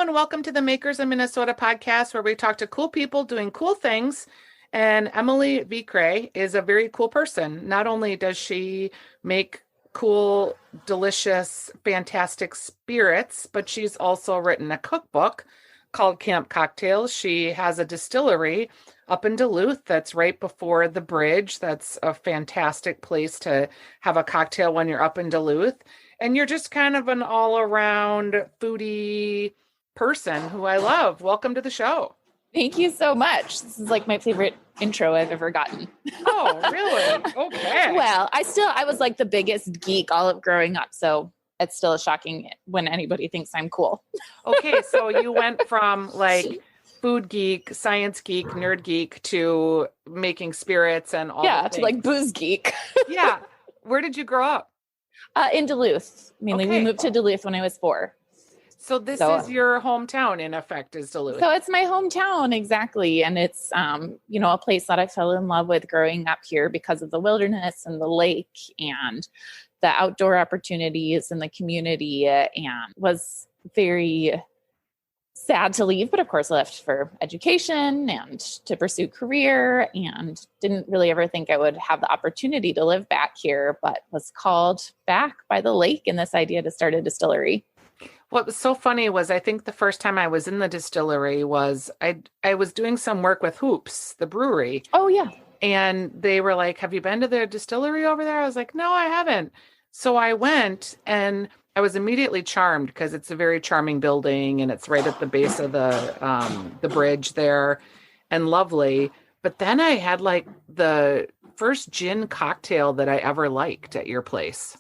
and welcome to the Makers in Minnesota podcast, where we talk to cool people doing cool things. And Emily Vikre is a very cool person. Not only does she make cool, delicious, fantastic spirits, but she's also written a cookbook called Camp Cocktails. She has a distillery up in Duluth that's right before the bridge. That's a fantastic place to have a cocktail when you're up in Duluth. And you're just kind of an all-around foodie person who I love. Welcome to the show. Thank you so much. This is like my favorite intro I've ever gotten. Oh, really? Okay. Well, I was like the biggest geek all of growing up. So it's still shocking when anybody thinks I'm cool. Okay. So you went from like food geek, science geek, nerd geek to making spirits and all. Yeah, to like booze geek. Yeah. Where did you grow up? In Duluth. Mainly, Okay. We moved to Duluth when I was 4. So this is your hometown, in effect, is Duluth. So it's my hometown, exactly. And it's, a place that I fell in love with growing up here because of the wilderness and the lake and the outdoor opportunities and the community, and was very sad to leave, but of course left for education and to pursue career, and didn't really ever think I would have the opportunity to live back here, but was called back by the lake and this idea to start a distillery. What was so funny was I think the first time I was in the distillery was I was doing some work with Hoops, the brewery. Oh, yeah. And they were like, have you been to the distillery over there? I was like, no, I haven't. So I went and I was immediately charmed because it's a very charming building and it's right at the base of the bridge there and lovely. But then I had like the first gin cocktail that I ever liked at your place.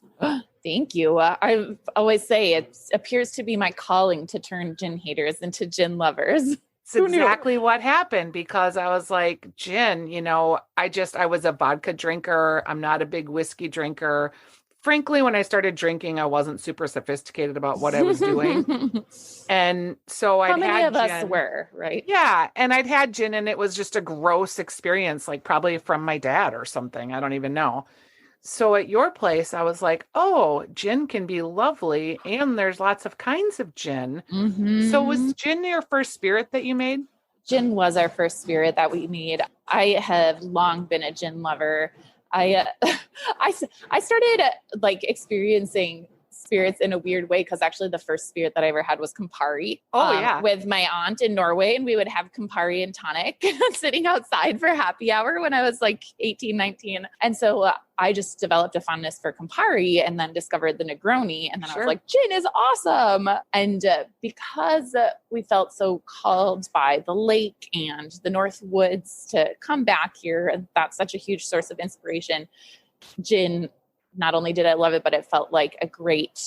Thank you. I always say it appears to be my calling to turn gin haters into gin lovers. It's exactly what happened because I was like, gin, I was a vodka drinker. I'm not a big whiskey drinker. Frankly, when I started drinking, I wasn't super sophisticated about what I was doing. And so I'd had How many of us gin. were, right? Yeah. And I'd had gin and it was just a gross experience, like probably from my dad or something. I don't even know. So at your place, I was like, oh, gin can be lovely. And there's lots of kinds of gin. Mm-hmm. So was gin your first spirit that you made? Gin was our first spirit that we made. I have long been a gin lover. I started like experiencing spirits in a weird way because actually the first spirit that I ever had was Campari. With my aunt in Norway, and we would have Campari and tonic sitting outside for happy hour when I was like 18, 19. And so I just developed a fondness for Campari and then discovered the Negroni. And then I was like, gin is awesome. And because we felt so called by the lake and the North Woods to come back here, and that's such a huge source of inspiration, gin, not only did I love it, but it felt like a great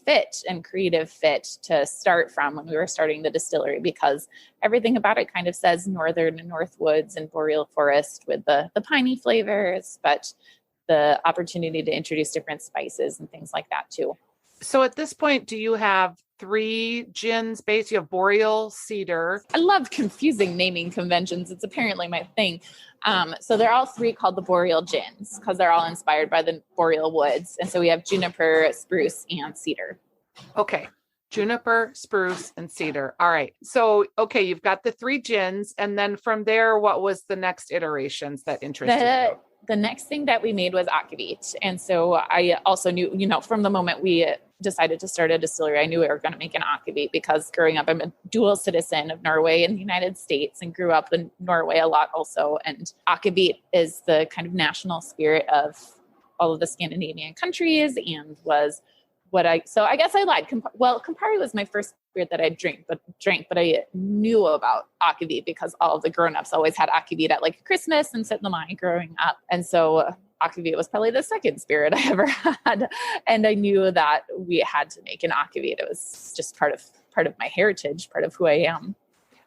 fit and creative fit to start from when we were starting the distillery, because everything about it kind of says northern and north woods and boreal forest with the piney flavors, but the opportunity to introduce different spices and things like that too. So at this point, do you have 3 gins based? You have boreal, cedar. I love confusing naming conventions. It's apparently my thing. So they're all 3 called the boreal gins because they're all inspired by the boreal woods. And so we have juniper, spruce, and cedar. Okay. Juniper, spruce, and cedar. All right. So, okay, you've got the 3 gins. And then from there, what was the next iterations that interested you? The next thing that we made was akvavit. And so I also knew, from the moment we decided to start a distillery, I knew we were going to make an akvavit because growing up, I'm a dual citizen of Norway and the United States and grew up in Norway a lot also. And akvavit is the kind of national spirit of all of the Scandinavian countries and was so I guess I lied. Campari was my first spirit that I drank, but I knew about akvavit because all of the grownups always had akvavit at like Christmas and sit in the line growing up. And so akvavit was probably the second spirit I ever had. And I knew that we had to make an akvavit. It was just part of my heritage, part of who I am.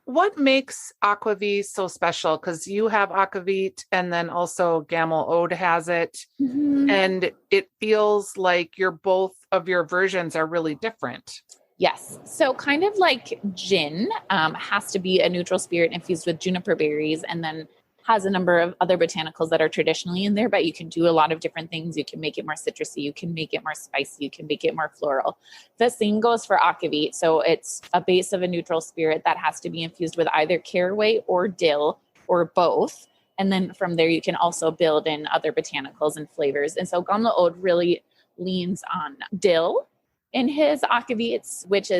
What makes akvavit so special? Because you have akvavit and then also Gamel Ode has it. Mm-hmm. And it feels like both of your versions are really different. Yes. So kind of like gin has to be a neutral spirit infused with juniper berries and then has a number of other botanicals that are traditionally in there, but you can do a lot of different things. You can make it more citrusy. You can make it more spicy. You can make it more floral. The same goes for akavit. So it's a base of a neutral spirit that has to be infused with either caraway or dill or both. And then from there, you can also build in other botanicals and flavors. And so Gamla Ode really leans on dill in his akavits, which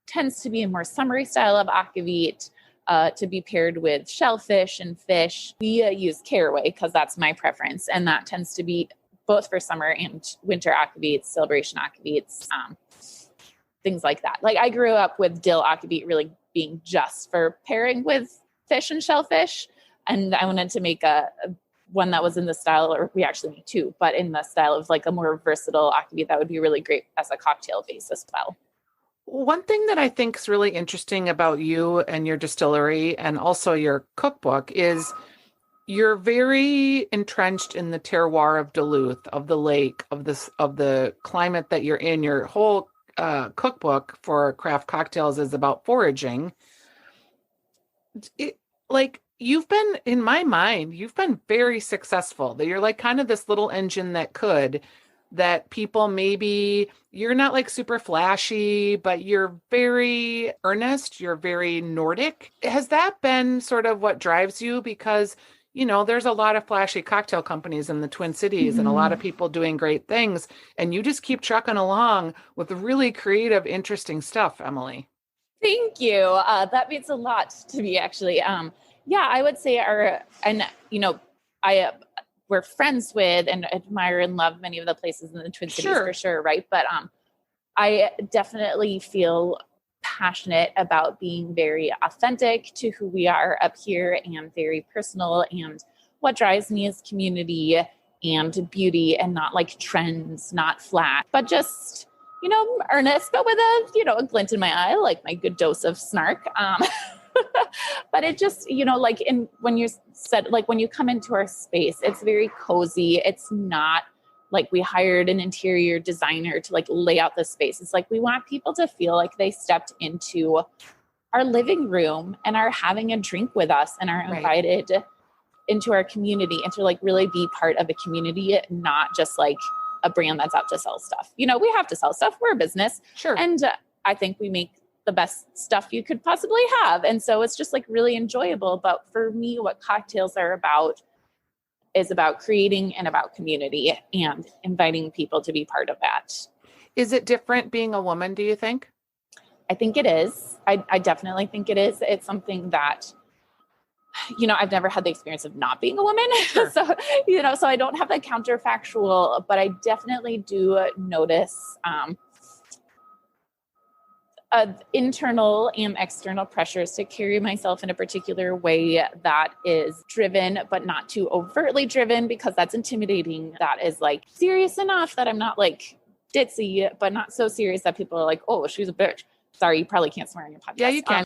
tends to be a more summery style of akavit, to be paired with shellfish and fish. We use caraway because that's my preference. And that tends to be both for summer and winter akavits, celebration akavits, things like that. Like I grew up with dill akavit really being just for pairing with fish and shellfish. And I wanted to make one that was in the style, or we actually made two, but in the style of like a more versatile akavit that would be really great as a cocktail base as well. One thing that I think is really interesting about you and your distillery and also your cookbook is you're very entrenched in the terroir of Duluth, of the lake, of the climate that you're in. Your whole cookbook for craft cocktails is about foraging. You've been, in my mind, you've been very successful. That you're like kind of this little engine that people maybe, you're not like super flashy, but you're very earnest. You're very Nordic. Has that been sort of what drives you? Because, there's a lot of flashy cocktail companies in the Twin Cities and a lot of people doing great things. And you just keep trucking along with really creative, interesting stuff, Emily. Thank you. That means a lot to me, actually. Yeah, I would say we're friends with and admire and love many of the places in the Twin Cities for sure, right? But I definitely feel passionate about being very authentic to who we are up here and very personal. And what drives me is community and beauty and not like trends, not flat, but just, earnest, but with a glint in my eye, like my good dose of snark. But it just, when you come into our space, it's very cozy. It's not like we hired an interior designer to like lay out the space. It's like we want people to feel like they stepped into our living room and are having a drink with us and are invited into our community and to like really be part of a community, not just like a brand that's out to sell stuff. We have to sell stuff. We're a business. Sure. And I think we make the best stuff you could possibly have. And so it's just like really enjoyable. But for me, what cocktails are about is about creating and about community and inviting people to be part of that. Is it different being a woman, do you think? I think it is. I definitely think it is. It's something that, I've never had the experience of not being a woman. Sure. So I don't have the counterfactual, but I definitely do notice, internal and external pressures to carry myself in a particular way that is driven, but not too overtly driven, because that's intimidating. That is like serious enough that I'm not like ditzy, but not so serious that people are like, oh, she's a bitch. Sorry, you probably can't swear on your podcast. Yeah, you can.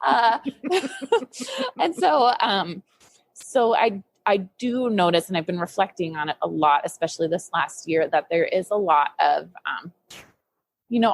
And so I do notice, and I've been reflecting on it a lot, especially this last year, that there is a lot of,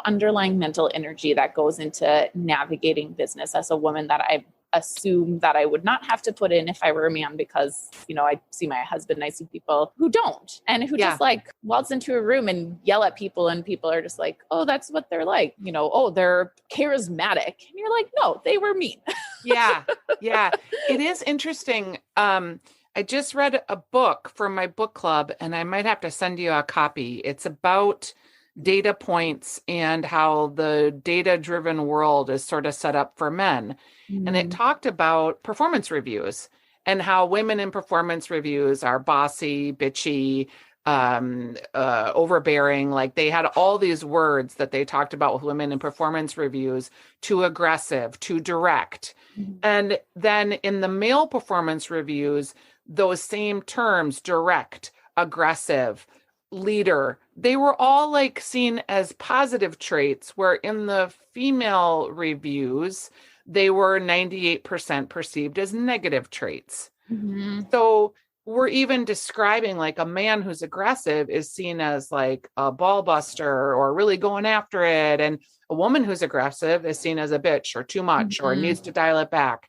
underlying mental energy that goes into navigating business as a woman that I assume that I would not have to put in if I were a man, because, I see my husband, I see people who don't, and who just like waltz into a room and yell at people, and people are just like, oh, that's what they're like, oh, they're charismatic. And you're like, no, they were mean. Yeah. It is interesting. I just read a book from my book club, and I might have to send you a copy. It's about data points and how the data-driven world is sort of set up for men. Mm-hmm. And it talked about performance reviews and how women in performance reviews are bossy, bitchy, overbearing. Like they had all these words that they talked about with women in performance reviews: too aggressive, too direct. Mm-hmm. And then in the male performance reviews, those same terms, direct, aggressive, leader, they were all like seen as positive traits, where in the female reviews, they were 98% perceived as negative traits. Mm-hmm. So we're even describing like a man who's aggressive is seen as like a ball buster or really going after it. And a woman who's aggressive is seen as a bitch or too much, mm-hmm. or needs to dial it back.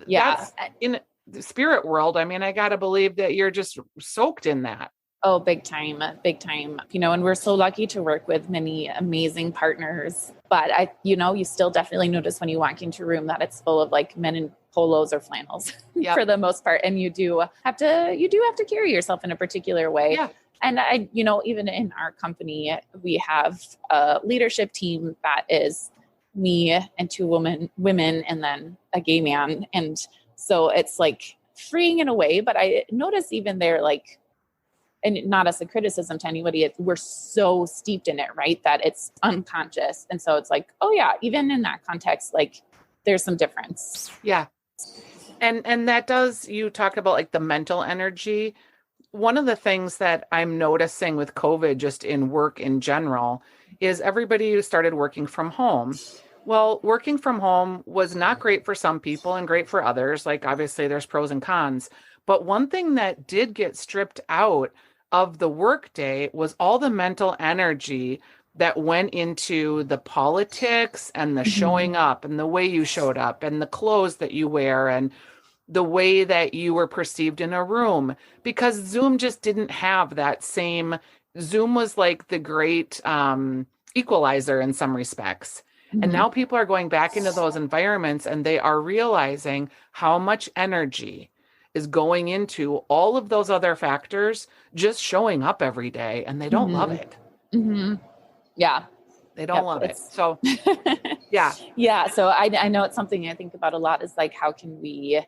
Yeah. the spirit world, I mean, I got to believe that you're just soaked in that. Oh, big time, big time. And we're so lucky to work with many amazing partners, but you still definitely notice when you walk into a room that it's full of like men in polos or flannels for the most part. And you do have to carry yourself in a particular way. Yeah. And even in our company, we have a leadership team that is me and two women, and then a gay man. And so it's like freeing in a way, but I notice even there, like, and not as a criticism to anybody, we're so steeped in it, right? That it's unconscious. And so it's like, oh yeah, even in that context, like there's some difference. Yeah. And that does, you talk about like the mental energy. One of the things that I'm noticing with COVID, just in work in general, is everybody started working from home. Well, working from home was not great for some people and great for others. Like obviously there's pros and cons, but one thing that did get stripped out of the workday was all the mental energy that went into the politics and the showing up and the way you showed up and the clothes that you wear and the way that you were perceived in a room, because Zoom just didn't have that same. Zoom was like the great equalizer in some respects. And now people are going back into those environments and they are realizing how much energy is going into all of those other factors, just showing up every day, and they don't love it. Yeah. They don't love it. So yeah. Yeah. So I know it's something I think about a lot, is like, how can we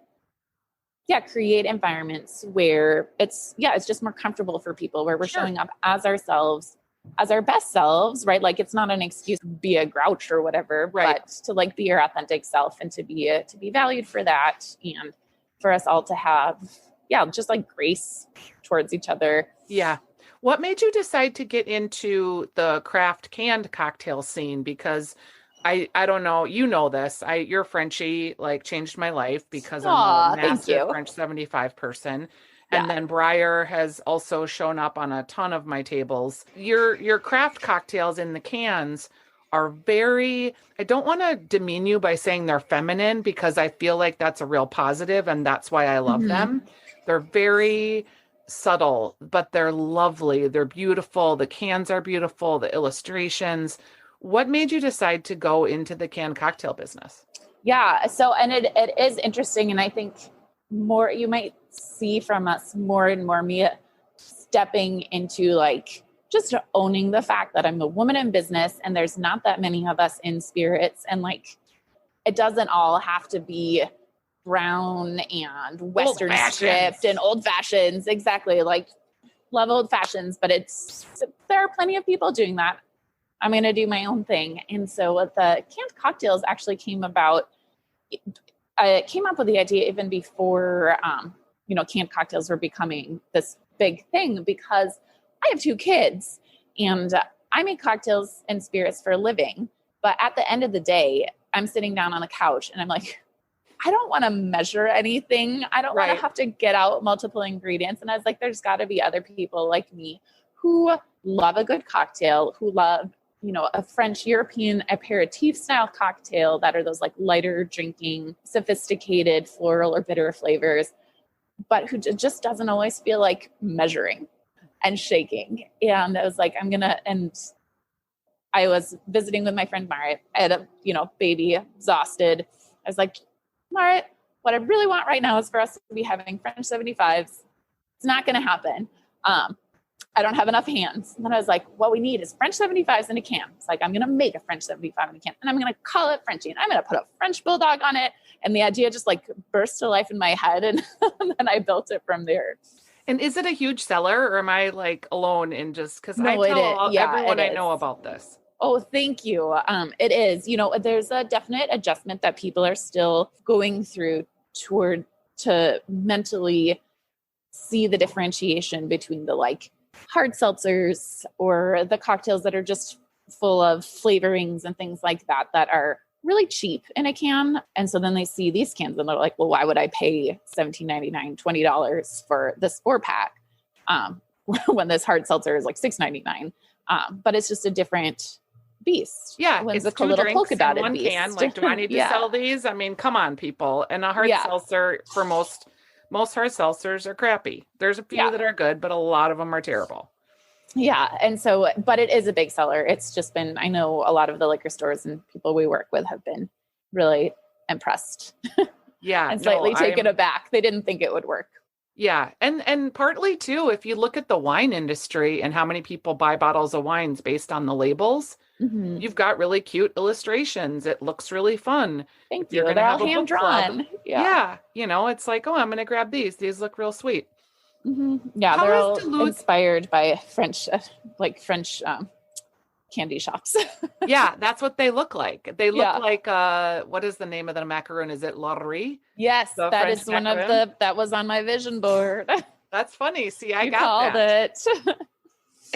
create environments where it's just more comfortable for people, where we're showing up as ourselves, as our best selves, right? Like it's not an excuse to be a grouch or whatever, but to like be your authentic self and to be valued for that. And for us all to have, just like grace towards each other. Yeah. What made you decide to get into the craft canned cocktail scene? Because I don't know, you know this, your Frenchie like changed my life, because I'm a massive French 75 person. And then Breyer has also shown up on a ton of my tables. Your craft cocktails in the cans are very, I don't want to demean you by saying they're feminine, because I feel like that's a real positive and that's why I love them. They're very subtle, but they're lovely. They're beautiful. The cans are beautiful. The illustrations. What made you decide to go into the canned cocktail business? Yeah. So, and it is interesting. And I think more, you might see from us more and more me stepping into like just owning the fact that I'm a woman in business and there's not that many of us in spirits, and like it doesn't all have to be brown and Western stripped and old fashions. Exactly. Like love old fashions, but there are plenty of people doing that. I'm going to do my own thing. And so the canned cocktails actually came about. I came up with the idea even before, canned cocktails were becoming this big thing, because I have two kids and I make cocktails and spirits for a living. But at the end of the day, I'm sitting down on the couch and I'm like, I don't want to measure anything. I don't want to have to get out multiple ingredients. And I was like, there's got to be other people like me who love a good cocktail, who love, a French European aperitif style cocktail that are those like lighter drinking, sophisticated floral or bitter flavors, but who just doesn't always feel like measuring and shaking. And I was like, and I was visiting with my friend Marit. I had a, baby, exhausted. I was like, Marit, what I really want right now is for us to be having French 75s. It's not going to happen. I don't have enough hands. And then I was like, what we need is French 75s in a can. It's like, I'm going to make a French 75 in a can and I'm going to call it Frenchie and I'm going to put a French bulldog on it. And the idea just like burst to life in my head. And then I built it from there. And is it a huge seller, or am I like alone in just, because I tell everyone I know about this? Oh, thank you. It is, there's a definite adjustment that people are still going through to mentally see the differentiation between the like hard seltzers or the cocktails that are just full of flavorings and things like that are really cheap in a can. And so then they see these cans and they're like, well, why would I pay $17.99, $20 for this 4-pack when this hard seltzer is like $6.99? But it's just a different beast. Yeah, when it's the 2 little drinks polka dotted in one beast. can. Like, do I need to sell these? I mean, come on, people. And a hard seltzer for most most hard seltzers are crappy. There's a few Yeah. that are good, but a lot of them are terrible. Yeah. And so, but it is a big seller. It's just been, I know a lot of the liquor stores and people we work with have been really impressed Yeah. and slightly taken aback. They didn't think it would work. Yeah. And partly too, if you look at the wine industry and how many people buy bottles of wines based on the labels, you've got really cute illustrations. It looks really fun. Thank You're you. going They're to all have a hand book club. drawn. Yeah. You know, it's like, oh, I'm going to grab these. These look real sweet. Yeah. How They're is all Duluth? inspired by French candy shops. Yeah, that's what they look like. They look Yeah. like, what is the name of the macaroon? Is it Laurie? Yes, The that French is one macaroon? of that was on my vision board. That's funny. See, I You got called that. it.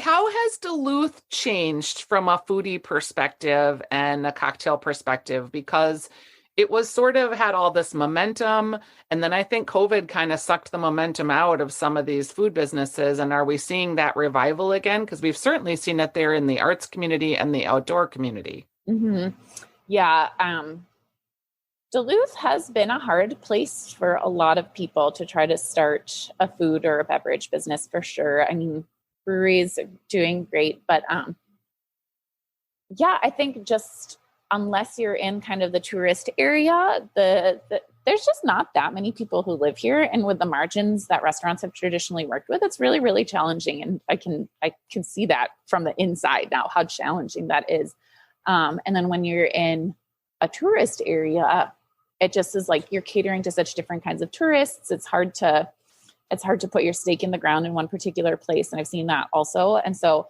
How has Duluth changed from a foodie perspective and a cocktail perspective? Because it was sort of had all this momentum. And then I think COVID kind of sucked the momentum out of some of these food businesses. And are we seeing that revival again? Because we've certainly seen it there in the arts community and the outdoor community. Yeah. Duluth has been a hard place for a lot of people to try to start a food or a beverage business for sure. I mean, breweries are doing great, but yeah, I think just unless you're in kind of the tourist area, there's just not that many people who live here. And with the margins that restaurants have traditionally worked with, it's really, really challenging. And I can see that from the inside now, how challenging that is. And then when you're in a tourist area, it just is like you're catering to such different kinds of tourists. It's hard to put your stake in the ground in one particular place. And I've seen that also. And so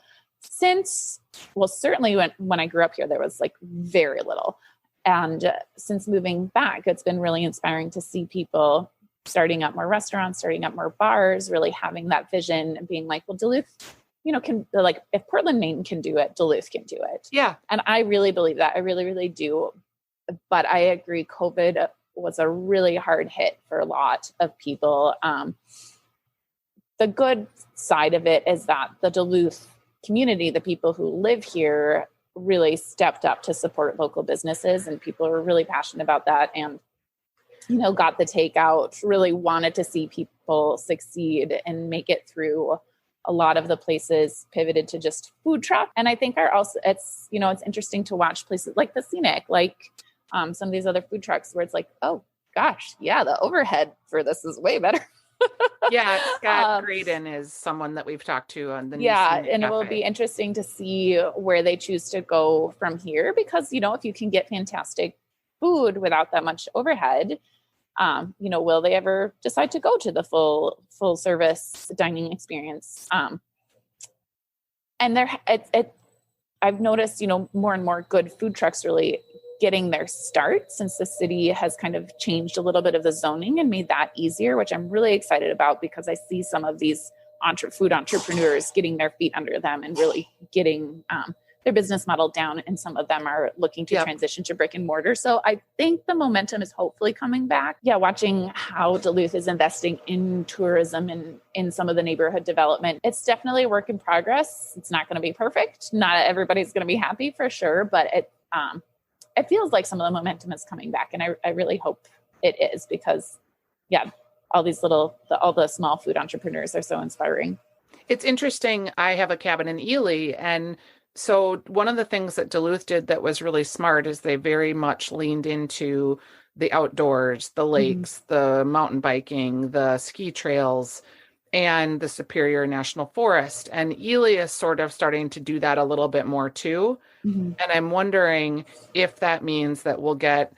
certainly when I grew up here, there was like very little. And since moving back, it's been really inspiring to see people starting up more restaurants, starting up more bars, really having that vision and being like, well, Duluth, can, like, if Portland, Maine can do it, Duluth can do it. Yeah. And I really believe that. I really, really do. But I agree, COVID was a really hard hit for a lot of people. The good side of it is that the Duluth community, the people who live here, really stepped up to support local businesses, and people are really passionate about that. And, got the takeout, really wanted to see people succeed and make it through. A lot of the places pivoted to just food truck. And I think it's interesting to watch places like the Scenic, like some of these other food trucks where it's like, oh gosh, yeah, the overhead for this is way better. Yeah, Scott Graydon is someone that we've talked to on the and it will be interesting to see where they choose to go from here, because if you can get fantastic food without that much overhead, will they ever decide to go to the full service dining experience? And I've noticed more and more good food trucks really getting their start, since the city has kind of changed a little bit of the zoning and made that easier, which I'm really excited about, because I see some of these food entrepreneurs getting their feet under them and really getting their business model down. And some of them are looking to transition to brick and mortar. So I think the momentum is hopefully coming back. Yeah, watching how Duluth is investing in tourism and in some of the neighborhood development. It's definitely a work in progress. It's not going to be perfect. Not everybody's going to be happy for sure, but it feels like some of the momentum is coming back. And I really hope it is, because all the small food entrepreneurs are so inspiring. It's interesting. I have a cabin in Ely, and so one of the things that Duluth did that was really smart is they very much leaned into the outdoors, the lakes, the mountain biking, the ski trails, and the Superior National Forest. And Ely is sort of starting to do that a little bit more too. And I'm wondering if that means that we'll get,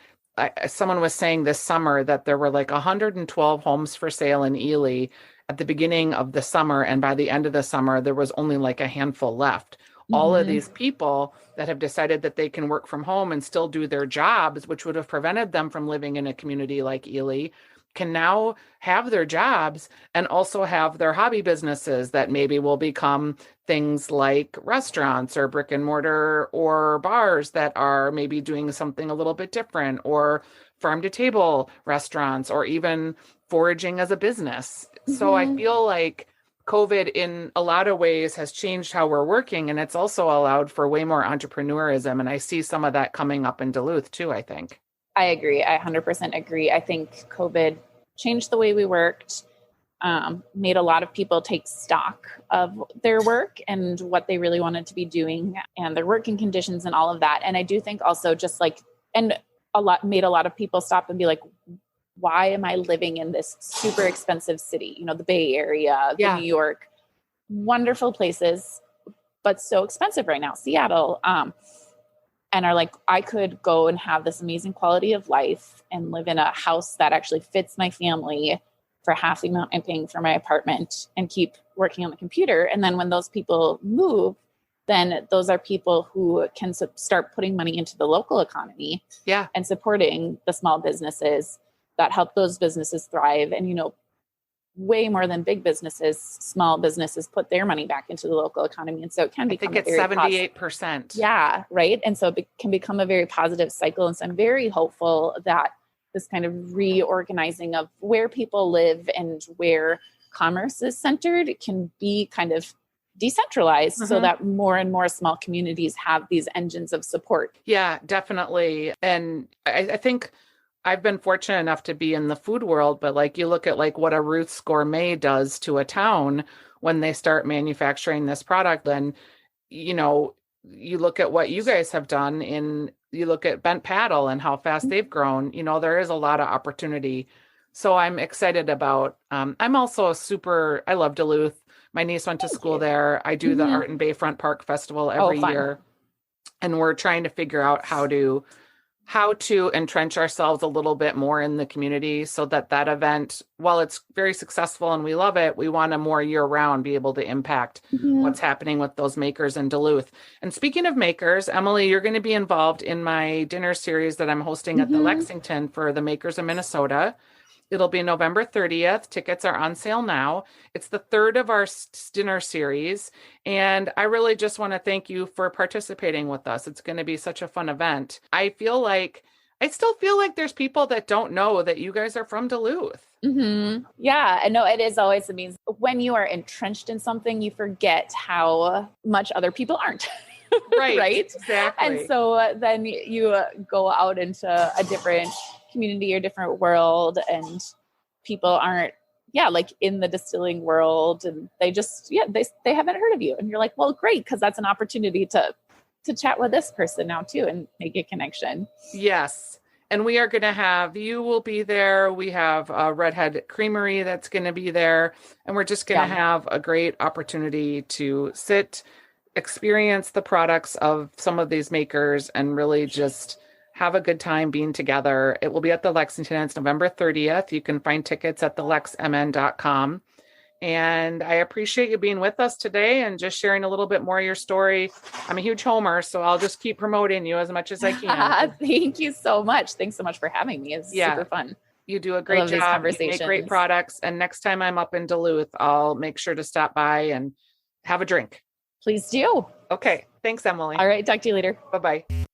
someone was saying this summer that there were like 112 homes for sale in Ely at the beginning of the summer. And by the end of the summer, there was only like a handful left. All of these people that have decided that they can work from home and still do their jobs, which would have prevented them from living in a community like Ely, can now have their jobs and also have their hobby businesses that maybe will become things like restaurants or brick and mortar or bars that are maybe doing something a little bit different, or farm to table restaurants, or even foraging as a business. So I feel like COVID in a lot of ways has changed how we're working, and it's also allowed for way more entrepreneurism. And I see some of that coming up in Duluth too, I think. I agree. I 100% agree. I think COVID changed the way we worked, made a lot of people take stock of their work and what they really wanted to be doing and their working conditions and all of that. And I do think also just like, and made a lot of people stop and be like, why am I living in this super expensive city? The Bay Area, New York, wonderful places, but so expensive right now, Seattle. And are like, I could go and have this amazing quality of life and live in a house that actually fits my family for half the amount I'm paying for my apartment and keep working on the computer. And then when those people move, then those are people who can start putting money into the local economy and supporting the small businesses that help those businesses thrive. And, way more than big businesses, small businesses put their money back into the local economy. And so it can become, I think it's 78%. Yeah. Right. And so it can become a very positive cycle. And so I'm very hopeful that this kind of reorganizing of where people live and where commerce is centered can be kind of decentralized so that more and more small communities have these engines of support. Yeah, definitely. And I think I've been fortunate enough to be in the food world, but like you look at like what a Ruth's Gourmet does to a town when they start manufacturing this product, then, you look at what you guys have done you look at Bent Paddle and how fast they've grown, there is a lot of opportunity. So I'm excited about, I'm also I love Duluth. My niece went to school there. I do the Art and Bayfront Park Festival every year. And we're trying to figure out how to entrench ourselves a little bit more in the community so that event, while it's very successful and we love it, we want to more year round be able to impact what's happening with those makers in Duluth. And speaking of makers, Emily, you're going to be involved in my dinner series that I'm hosting at the Lexington for the makers of Minnesota. It'll be November 30th. Tickets are on sale now. It's the third of our dinner series. And I really just want to thank you for participating with us. It's going to be such a fun event. I still feel like there's people that don't know that you guys are from Duluth. Yeah, I know it is always amazing. When you are entrenched in something, you forget how much other people aren't. Right. Right. Exactly. And so then you go out into a different community or different world and people aren't like in the distilling world and they just they haven't heard of you and you're like, well, great, because that's an opportunity to chat with this person now too and make a connection. Yes. And we are going to you will be there. We have a Head Creamery that's going to be there, and we're just going to have a great opportunity to sit, experience the products of some of these makers and really just have a good time being together. It will be at the Lexington. It's November 30th. You can find tickets at thelexmn.com. And I appreciate you being with us today and just sharing a little bit more of your story. I'm a huge homer, so I'll just keep promoting you as much as I can. Thank you so much. Thanks so much for having me. It's super fun. You do a great job. You make great products. And next time I'm up in Duluth, I'll make sure to stop by and have a drink. Please do. Okay. Thanks, Emily. All right. Talk to you later. Bye-bye.